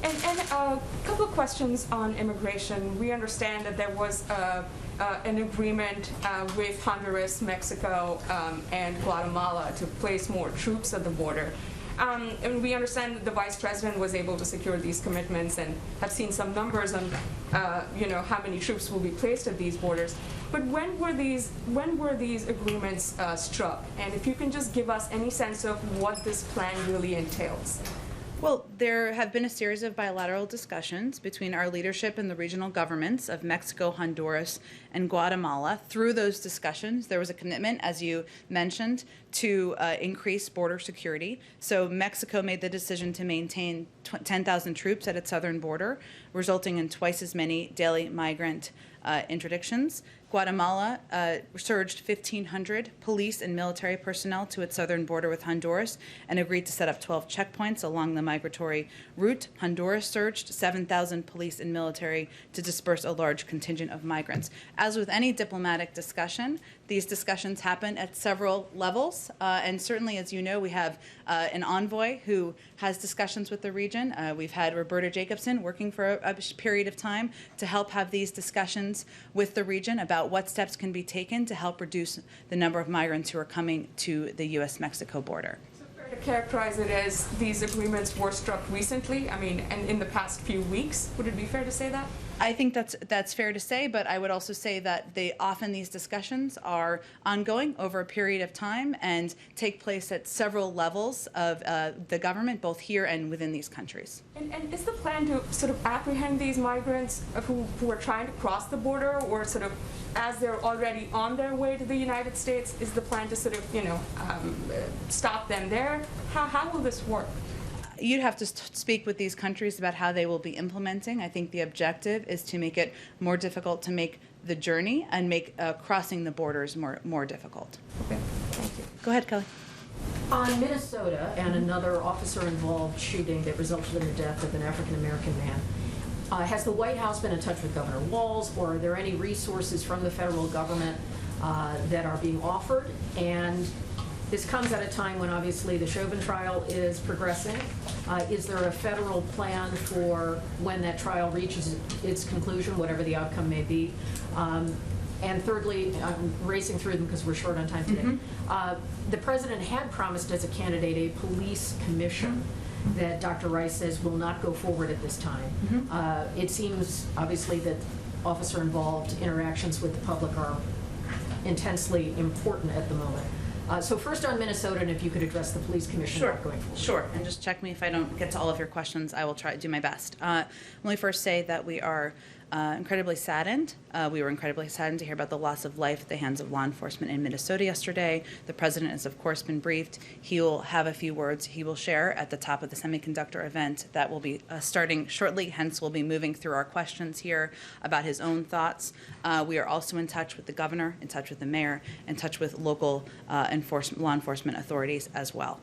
And a couple of questions on immigration. We understand that there was an agreement with Honduras, Mexico, and Guatemala to place more troops at the border. And we understand that the Vice President was able to secure these commitments and have seen some numbers on, how many troops will be placed at these borders. But when were these agreements struck? And if you can just give us any sense of what this plan really entails. Well, there have been a series of bilateral discussions between our leadership and the regional governments of Mexico, Honduras, and Guatemala. Through those discussions, there was a commitment, as you mentioned, to increase border security. So Mexico made the decision to maintain 10,000 troops at its southern border, resulting in twice as many daily migrant interdictions. Guatemala surged 1,500 police and military personnel to its southern border with Honduras and agreed to set up 12 checkpoints along the migratory route. Honduras surged 7,000 police and military to disperse a large contingent of migrants. As with any diplomatic discussion, these discussions happen at several levels, and certainly, as you know, we have an envoy who has discussions with the region. We've had Roberta Jacobson working for a period of time to help have these discussions with the region about what steps can be taken to help reduce the number of migrants who are coming to the U.S.-Mexico border. So fair to characterize it as these agreements were struck recently, and in the past few weeks? Would it be fair to say that? I think that's fair to say, but I would also say that often these discussions are ongoing over a period of time and take place at several levels of the government, both here and within these countries. And is the plan to sort of apprehend these migrants who are trying to cross the border, or sort of as they're already on their way to the United States, is the plan to sort of, stop them there? How will this work? You'd have to speak with these countries about how they will be implementing. I think the objective is to make it more difficult to make the journey and make crossing the borders more difficult. Okay, thank you. Go ahead, Kelly. On Minnesota and another officer-involved shooting that resulted in the death of an African-American man, has the White House been in touch with Governor Walz, or are there any resources from the federal government that are being offered? And this comes at a time when obviously the Chauvin trial is progressing. Is there a federal plan for when that trial reaches its conclusion, whatever the outcome may be? And thirdly, I'm racing through them because we're short on time today. The president had promised as a candidate a police commission that Dr. Rice says will not go forward at this time. It seems obviously that officer-involved interactions with the public are intensely important at the moment. So first on Minnesota, and if you could address the police commission going forward. Sure, and just check me if I don't get to all of your questions. I will try to do my best. Let me first say that we are incredibly saddened. We were incredibly saddened to hear about the loss of life at the hands of law enforcement in Minnesota yesterday. The president has, of course, been briefed. He will have a few words he will share at the top of the semiconductor event that will be starting shortly. Hence, we'll be moving through our questions here about his own thoughts. We are also in touch with the governor, in touch with the mayor, in touch with local law enforcement authorities as well.